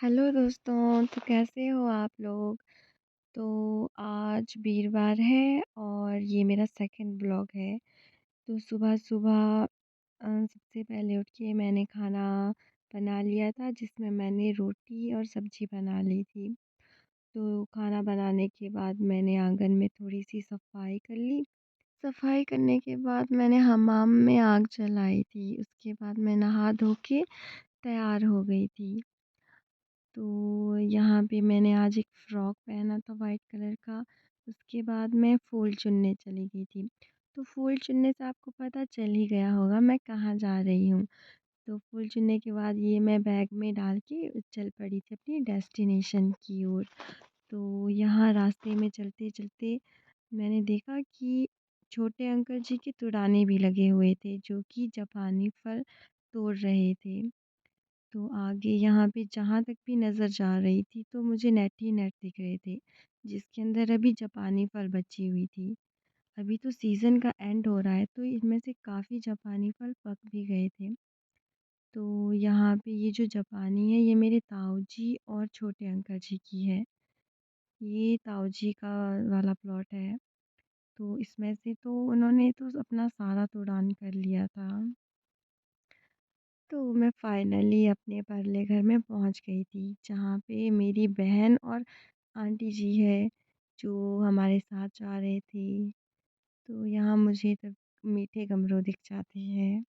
Hello दोस्तों, तो कैसे हो आप लोग? तो आज वीरवार है और ये मेरा सेकंड ब्लॉग है। तो सुबह-सुबह सबसे पहले उठ के मैंने खाना बना लिया था जिसमें मैंने रोटी और सब्ज़ी बना ली थी। तो खाना बनाने के बाद मैंने आंगन में थोड़ी-सी सफाई कर ली। सफाई करने के बाद मैंने हमाम में आग जलाई थी। उसके बाद मैं नहा धो के तैयार हो गई थी। तो यहाँ पे मैंने आज एक फ़्रॉक पहना था वाइट कलर का, उसके बाद मैं फूल चुनने चली गई थी। तो फूल चुनने से आपको पता चल ही गया होगा मैं कहाँ जा रही हूँ। तो फूल चुनने के बाद ये मैं बैग में डाल के चल पड़ी थी अपनी डेस्टिनेशन की ओर। तो यहाँ रास्ते में चलते-चलते मैंने देखा कि छोटे अंकल जी के तुड़ाने भी लगे हुए थे, जो कि जापानी फल तोड़ रहे थे। तो आगे यहाँ पे जहाँ तक भी नज़र जा रही थी तो मुझे नेट ही नेट दिख रहे थे, जिसके अंदर अभी जापानी फल बची हुई थी। अभी तो सीज़न का एंड हो रहा है तो इनमें से काफ़ी जापानी फल पक भी गए थे। तो यहाँ पे ये जो जापानी है ये मेरे ताऊ जी और छोटे अंकल जी की है। ये ताऊ जी का वाला प्लॉट है। तो इसमें से तो उन्होंने तो अपना सारा तुड़ान कर लिया था। तो मैं फाइनली अपने परले घर में पहुंच गई थी, जहाँ पे मेरी बहन और आंटी जी है, जो हमारे साथ जा रहे थे। तो यहाँ मुझे तब मीठे गमरूद दिख जाते हैं।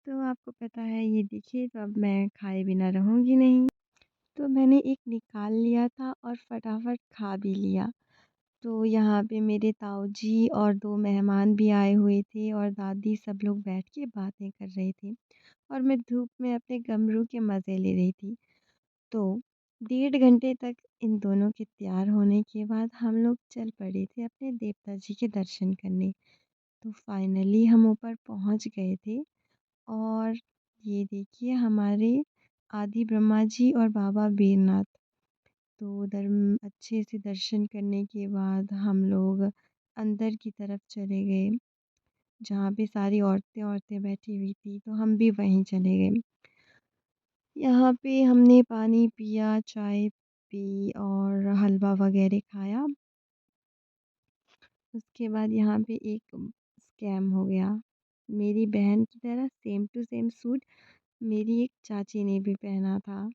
तो आपको पता है ये देखिए तो अब मैं खाए बिना रहूँगी नहीं। तो मैंने एक निकाल लिया था और फटाफट खा भी लिया। तो यहाँ पे मेरे ताऊ जी और 2 मेहमान भी आए हुए थे और दादी सब लोग बैठ के बातें कर रहे थे। और मैं धूप में अपने गमरू के मज़े ले रही थी। तो 1.5 घंटे तक इन दोनों के तैयार होने के बाद हम लोग चल पड़े थे अपने देवता जी के दर्शन करने। तो फाइनली हम ऊपर पहुंच गए थे और ये देखिए हमारे आदि ब्रह्मा जी और बाबा बेरनाथ। तो उधर अच्छे से दर्शन करने के बाद हम लोग अंदर की तरफ चले गए, जहाँ पे सारी औरतें औरतें बैठी हुई थी तो हम भी वहीं चले गए। यहाँ पे हमने पानी पिया, चाय पी और हलवा वगैरह खाया। उसके बाद यहाँ पे एक स्कैम हो गया। मेरी बहन की तरह सेम टू सेम सूट मेरी एक चाची ने भी पहना था।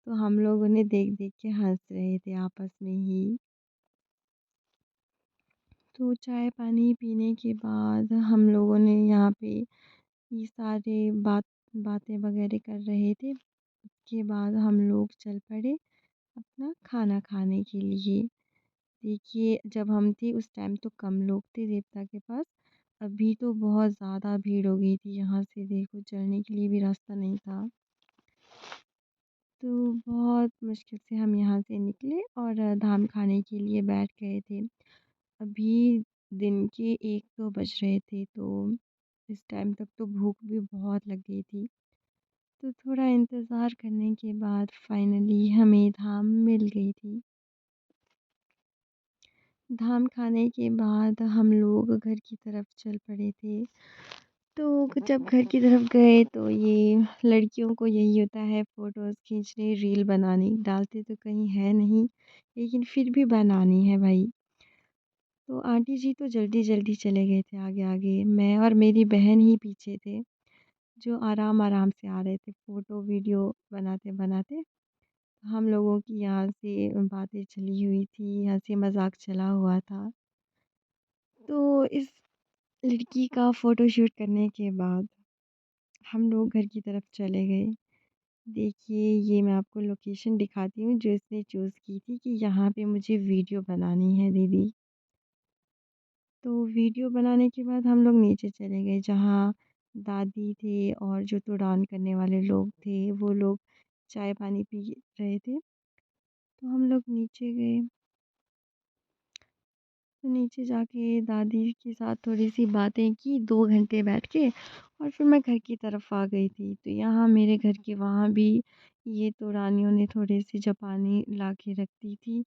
तो हम लोग उन्हें देख-देख के हँस रहे थे आपस में ही। तो चाय पानी पीने के बाद हम लोगों ने यहाँ पे ये सारे बातें वगैरह कर रहे थे। उसके बाद हम लोग चल पड़े अपना खाना खाने के लिए। देखिए जब हम थे उस टाइम तो कम लोग थे देवता के पास। अभी तो बहुत ज़्यादा भीड़ हो गई थी, यहाँ से देखो चलने के लिए भी रास्ता नहीं था। तो बहुत मुश्किल से हम यहाँ से निकले और धाम खाने के लिए बैठ गए थे। अभी दिन के 1-2 बज रहे थे तो इस टाइम तक तो भूख भी बहुत लग गई थी। तो थोड़ा इंतज़ार करने के बाद फाइनली हमें धाम मिल गई थी। धाम खाने के बाद हम लोग घर की तरफ चल पड़े थे। तो जब घर की तरफ गए तो ये लड़कियों को यही होता है फ़ोटोज़ खींचने, रील बनानी, डालते तो कहीं है नहीं, लेकिन फिर भी बनानी है भाई। तो आंटी जी तो जल्दी-जल्दी चले गए थे आगे-आगे, मैं और मेरी बहन ही पीछे थे, जो आराम-आराम से आ रहे थे फ़ोटो वीडियो बनाते-बनाते। हम लोगों की यहाँ से बातें चली हुई थी, हँसी-मज़ाक चला हुआ था। तो इस लड़की का फ़ोटोशूट करने के बाद हम लोग घर की तरफ चले गए। देखिए ये मैं आपको लोकेशन दिखाती हूँ जो इसने चूज़ की थी कि यहाँ पे मुझे वीडियो बनानी है दीदी। तो वीडियो बनाने के बाद हम लोग नीचे चले गए जहाँ दादी थे और जो तुड़ान करने वाले लोग थे वो लोग चाय पानी पी रहे थे। तो हम लोग नीचे गए। तो नीचे जाके दादी के साथ थोड़ी-सी बातें की 2 घंटे बैठ के और फिर मैं घर की तरफ आ गई थी। तो यहाँ मेरे घर के वहाँ भी ये तो रानियों ने थोड़े-से जापानी ला के रख दी थी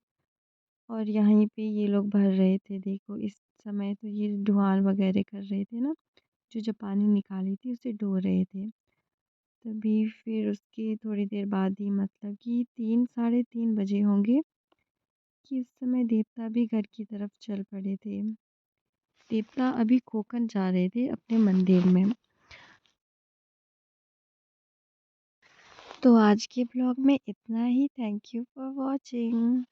और यहीं पे ये लोग भर रहे थे। देखो इस समय तो ये ढुआन वगैरह कर रहे थे ना, जो जापानी निकाली थी उसे ढो रहे थे। तभी फिर उसके थोड़ी देर बाद ही मतलब कि 3 साढ़े 3 बजे होंगे कि उस समय देवता भी घर की तरफ चल पड़े थे। देवता अभी खोखन जा रहे थे अपने मंदिर में। तो आज के ब्लॉग में इतना ही। Thank you for watching.